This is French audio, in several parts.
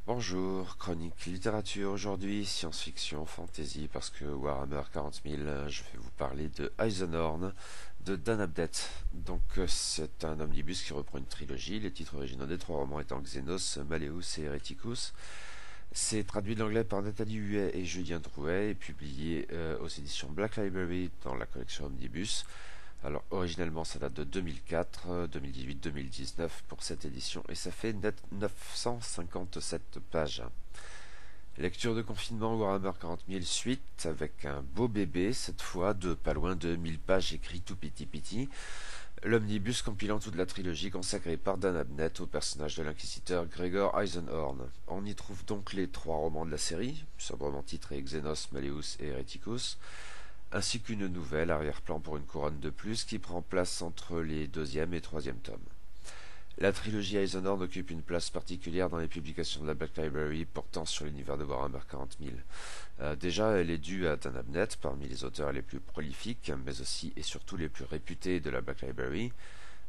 Bonjour, chronique littérature aujourd'hui, science-fiction, fantasy, parce que Warhammer 40 000, je vais vous parler de Eisenhorn de Dan Abnett. C'est un omnibus qui reprend une trilogie, les titres originaux des trois romans étant Xenos, Malleus et Hereticus. C'est traduit de l'anglais par Nathalie Huet et Julien Drouet et publié aux éditions Black Library dans la collection Omnibus. Alors originellement ça date de 2004, 2018, 2019 pour cette édition et ça fait net 957 pages. Lecture de confinement Warhammer 40 000 suite avec un beau bébé cette fois de pas loin de 1000 pages écrit tout piti. L'omnibus compilant toute la trilogie consacrée par Dan Abnett au personnage de l'inquisiteur Gregor Eisenhorn. On y trouve donc les trois romans de la série, sobrement titrés Xenos, Malleus et Hereticus, ainsi qu'une nouvelle arrière-plan pour une couronne de plus qui prend place entre les deuxième et troisième tomes. La trilogie Eisenhorn occupe une place particulière dans les publications de la Black Library portant sur l'univers de Warhammer 40 000. Déjà, elle est due à Dan Abnett, parmi les auteurs les plus prolifiques, mais aussi et surtout les plus réputés de la Black Library,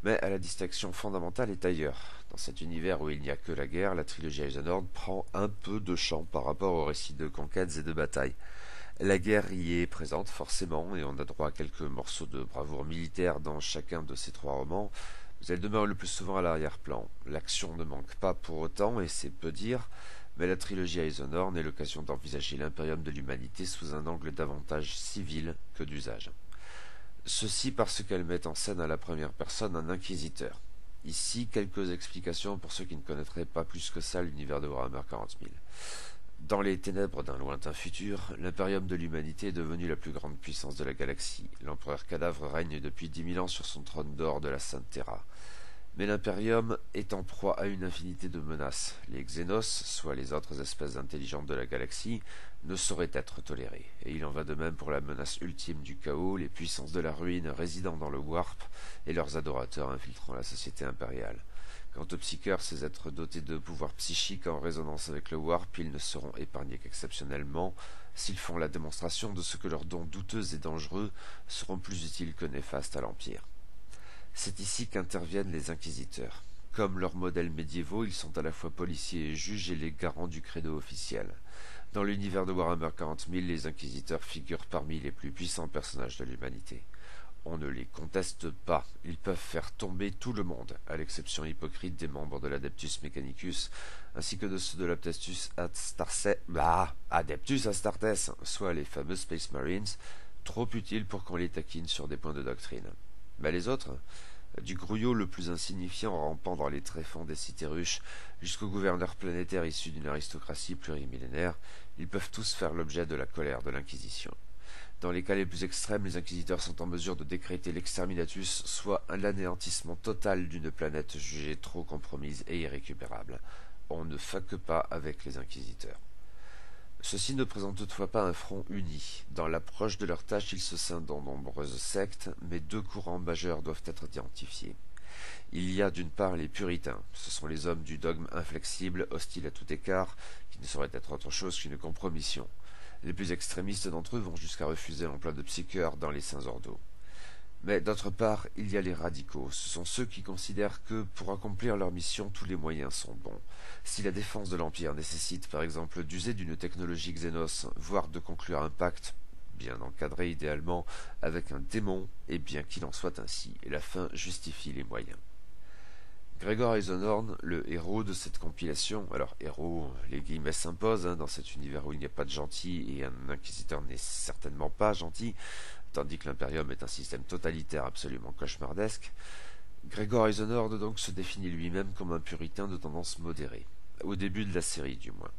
mais la distinction fondamentale est ailleurs. Dans cet univers où il n'y a que la guerre, la trilogie Eisenhorn prend un peu de champ par rapport aux récits de conquêtes et de batailles. La guerre y est présente forcément, et on a droit à quelques morceaux de bravoure militaire dans chacun de ces trois romans, mais elle demeure le plus souvent à l'arrière-plan. L'action ne manque pas pour autant, et c'est peu dire, mais la trilogie Eisenhorn est l'occasion d'envisager l'impérium de l'humanité sous un angle davantage civil que d'usage. Ceci parce qu'elle met en scène à la première personne un inquisiteur. Ici, quelques explications pour ceux qui ne connaîtraient pas plus que ça l'univers de Warhammer 40 000. Dans les ténèbres d'un lointain futur, l'impérium de l'humanité est devenu la plus grande puissance de la galaxie. L'empereur Cadavre règne depuis 10 000 ans sur son trône d'or de la Sainte Terra. Mais l'impérium est en proie à une infinité de menaces. Les Xénos, soit les autres espèces intelligentes de la galaxie, ne sauraient être tolérés. Et il en va de même pour la menace ultime du chaos, les puissances de la ruine résidant dans le Warp et leurs adorateurs infiltrant la société impériale. Quant aux psycheurs, ces êtres dotés de pouvoirs psychiques en résonance avec le Warp, ils ne seront épargnés qu'exceptionnellement, s'ils font la démonstration de ce que leurs dons douteux et dangereux seront plus utiles que néfastes à l'Empire. C'est ici qu'interviennent les inquisiteurs. Comme leurs modèles médiévaux, ils sont à la fois policiers et juges et les garants du credo officiel. Dans l'univers de Warhammer 40 000, les inquisiteurs figurent parmi les plus puissants personnages de l'humanité. On ne les conteste pas, ils peuvent faire tomber tout le monde, à l'exception hypocrite des membres de l'Adeptus Mechanicus, ainsi que de ceux de l'Adeptus Astartes, soit les fameux Space Marines, trop utiles pour qu'on les taquine sur des points de doctrine. Mais les autres, du grouillot le plus insignifiant rampant dans les tréfonds des cités ruches, jusqu'au gouverneur planétaire issu d'une aristocratie plurimillénaire, ils peuvent tous faire l'objet de la colère de l'Inquisition. Dans les cas les plus extrêmes, les inquisiteurs sont en mesure de décréter l'exterminatus, soit l'anéantissement total d'une planète jugée trop compromise et irrécupérable. On ne faque pas avec les inquisiteurs. Ceux-ci ne présentent toutefois pas un front uni. Dans l'approche de leur tâche, ils se scindent en nombreuses sectes, mais deux courants majeurs doivent être identifiés. Il y a d'une part les puritains, ce sont les hommes du dogme inflexible, hostiles à tout écart, qui ne saurait être autre chose qu'une compromission. Les plus extrémistes d'entre eux vont jusqu'à refuser l'emploi de psycheurs dans les saints ordos. Mais d'autre part, il y a les radicaux. Ce sont ceux qui considèrent que, pour accomplir leur mission, tous les moyens sont bons. Si la défense de l'Empire nécessite, par exemple, d'user d'une technologie Xénos, voire de conclure un pacte, bien encadré idéalement, avec un démon, eh bien qu'il en soit ainsi, et la fin justifie les moyens. Gregor Eisenhorn, le héros de cette compilation, alors héros, les guillemets s'imposent dans cet univers où il n'y a pas de gentil et un inquisiteur n'est certainement pas gentil, tandis que l'Imperium est un système totalitaire absolument cauchemardesque. Gregor Eisenhorn donc se définit lui-même comme un puritain de tendance modérée, au début de la série du moins.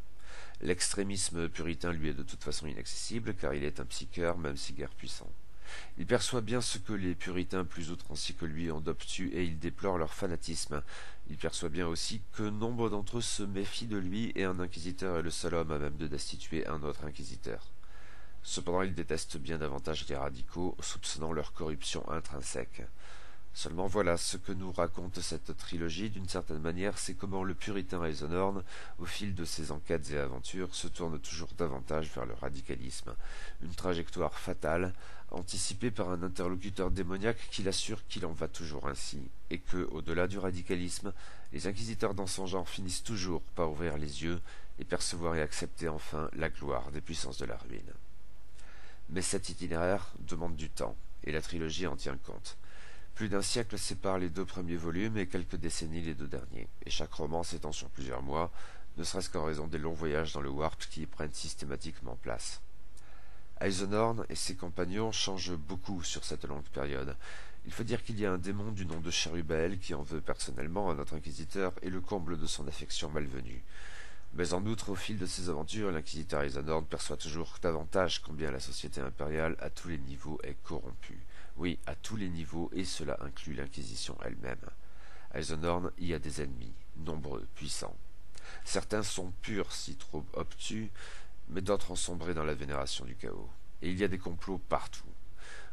L'extrémisme puritain lui est de toute façon inaccessible car il est un psycheur même si guère puissant. Il perçoit bien ce que les puritains plus outranciers que lui ont d'obtus et il déplore leur fanatisme. Il perçoit bien aussi que nombre d'entre eux se méfient de lui et un inquisiteur est le seul homme à même de destituer un autre inquisiteur. Cependant, il déteste bien davantage les radicaux, soupçonnant leur corruption intrinsèque. Seulement voilà, ce que nous raconte cette trilogie, d'une certaine manière, c'est comment le puritain Eisenhorn, au fil de ses enquêtes et aventures, se tourne toujours davantage vers le radicalisme. Une trajectoire fatale, anticipée par un interlocuteur démoniaque qui l'assure qu'il en va toujours ainsi, et que, au-delà du radicalisme, Les inquisiteurs dans son genre finissent toujours par ouvrir les yeux et percevoir et accepter enfin la gloire des puissances de la ruine. Mais cet itinéraire demande du temps, et la trilogie en tient compte. Plus d'un siècle sépare les deux premiers volumes et quelques décennies les deux derniers, et chaque roman s'étend sur plusieurs mois, ne serait-ce qu'en raison des longs voyages dans le Warp qui y prennent systématiquement place. Eisenhorn et ses compagnons changent beaucoup sur cette longue période. Il faut dire qu'il y a un démon du nom de Cherubel qui en veut personnellement à notre inquisiteur et le comble de son affection malvenue. Mais en outre, au fil de ses aventures, l'inquisiteur Eisenhorn perçoit toujours davantage combien la société impériale à tous les niveaux est corrompue. Oui, à tous les niveaux, et cela inclut l'Inquisition elle-même. Eisenhorn y a des ennemis, nombreux, puissants. Certains sont purs, si trop obtus, mais d'autres ont sombré dans la vénération du chaos. Et il y a des complots partout.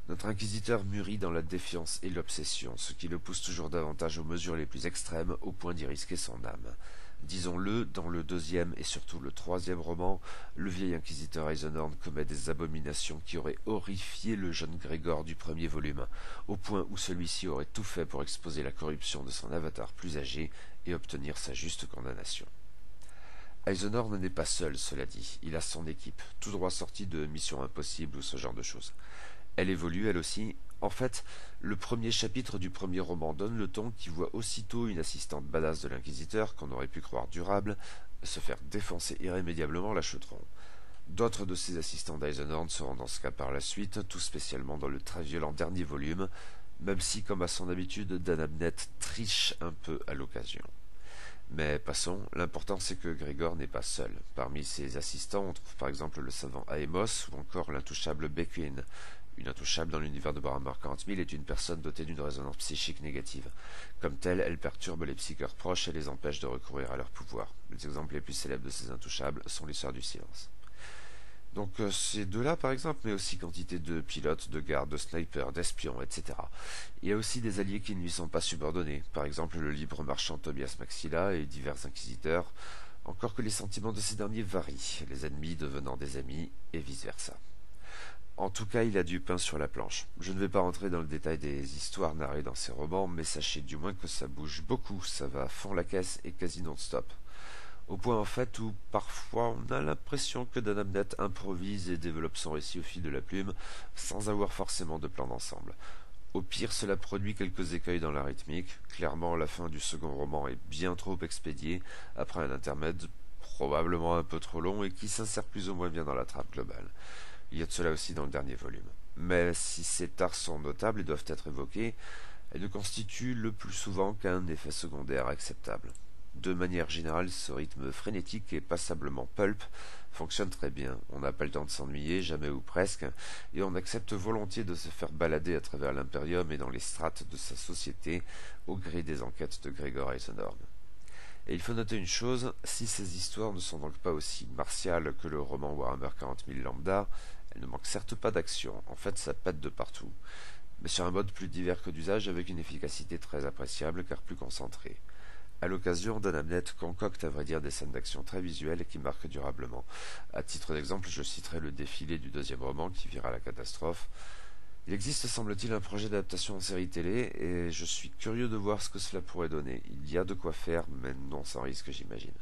Notre inquisiteur mûrit dans la défiance et l'obsession, ce qui le pousse toujours davantage aux mesures les plus extrêmes, au point d'y risquer son âme. Disons-le, dans le deuxième et surtout le troisième roman, le vieil inquisiteur Eisenhorn commet des abominations qui auraient horrifié le jeune Grégor du premier volume, au point où celui-ci aurait tout fait pour exposer la corruption de son avatar plus âgé et obtenir sa juste condamnation. Eisenhorn n'est pas seul, cela dit, il a son équipe, tout droit sortie de Mission Impossible ou ce genre de choses. Elle évolue, elle aussi. En fait, le premier chapitre du premier roman donne le ton qui voit aussitôt une assistante badass de l'inquisiteur, qu'on aurait pu croire durable, se faire défoncer irrémédiablement la chaudron. D'autres de ces assistants d'Eisenhorn seront dans ce cas par la suite, tout spécialement dans le très violent dernier volume, même si, comme à son habitude, Dan Abnett triche un peu à l'occasion. Mais passons, l'important c'est que Grégor n'est pas seul. Parmi ses assistants, on trouve par exemple le savant Aemos ou encore l'intouchable Beckwin. Une intouchable dans l'univers de Warhammer 40 000 est une personne dotée d'une résonance psychique négative. Comme telle, elle perturbe les psycheurs proches et les empêche de recourir à leur pouvoir. Les exemples les plus célèbres de ces intouchables sont les Sœurs du Silence. Donc ces deux-là par exemple, mais aussi quantité de pilotes, de gardes, de snipers, d'espions, etc. Il y a aussi des alliés qui ne lui sont pas subordonnés, par exemple le libre marchand Tobias Maxilla et divers inquisiteurs, encore que les sentiments de ces derniers varient, les ennemis devenant des amis et vice-versa. En tout cas, il a du pain sur la planche. Je ne vais pas rentrer dans le détail des histoires narrées dans ces romans, mais sachez du moins que ça bouge beaucoup, ça va à fond la caisse et quasi non-stop. Au point en fait où parfois on a l'impression que Dan Abnett improvise et développe son récit au fil de la plume, sans avoir forcément de plan d'ensemble. Au pire, cela produit quelques écueils dans la rythmique. Clairement, la fin du second roman est bien trop expédiée, après un intermède probablement un peu trop long et qui s'insère plus ou moins bien dans la trame globale. Il y a de cela aussi dans le dernier volume. Mais si ces tares sont notables et doivent être évoquées, elles ne constituent le plus souvent qu'un effet secondaire acceptable. De manière générale, ce rythme frénétique et passablement pulp fonctionne très bien. On n'a pas le temps de s'ennuyer, jamais ou presque, et on accepte volontiers de se faire balader à travers l'Imperium et dans les strates de sa société au gré des enquêtes de Grégor Eisenhorn. Et il faut noter une chose, si ces histoires ne sont donc pas aussi martiales que le roman Warhammer 40 000 lambda, elles ne manquent certes pas d'action, en fait ça pète de partout, mais sur un mode plus divers que d'usage avec une efficacité très appréciable car plus concentrée. À l'occasion, Dan Abnett concocte à vrai dire des scènes d'action très visuelles et qui marquent durablement. À titre d'exemple, je citerai le défilé du deuxième roman qui vira à la catastrophe. Il existe, semble-t-il, un projet d'adaptation en série télé, et je suis curieux de voir ce que cela pourrait donner. Il y a de quoi faire, mais non sans risque, j'imagine.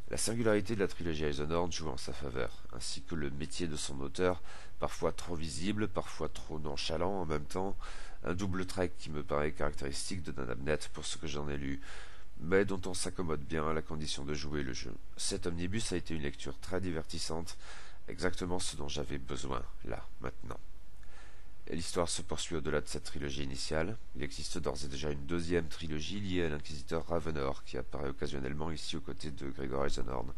La singularité de la trilogie Eisenhorn joue en sa faveur, ainsi que le métier de son auteur, parfois trop visible, parfois trop nonchalant en même temps, un double trait qui me paraît caractéristique de Dan Abnett pour ce que j'en ai lu, mais dont on s'accommode bien à la condition de jouer le jeu. Cet omnibus a été une lecture très divertissante, exactement ce dont j'avais besoin, là, maintenant. L'histoire se poursuit au-delà de cette trilogie initiale. Il existe d'ores et déjà une deuxième trilogie liée à l'inquisiteur Ravenor, qui apparaît occasionnellement ici aux côtés de Grégor Eisenhorn.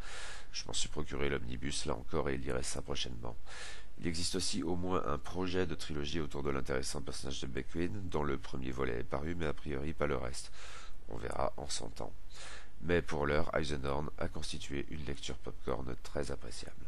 Je m'en suis procuré l'omnibus, là encore, et lirai ça prochainement. Il existe aussi au moins un projet de trilogie autour de l'intéressant personnage de Beckwin, dont le premier volet est paru, mais a priori pas le reste. On verra en son temps. Mais pour l'heure, Eisenhorn a constitué une lecture popcorn très appréciable.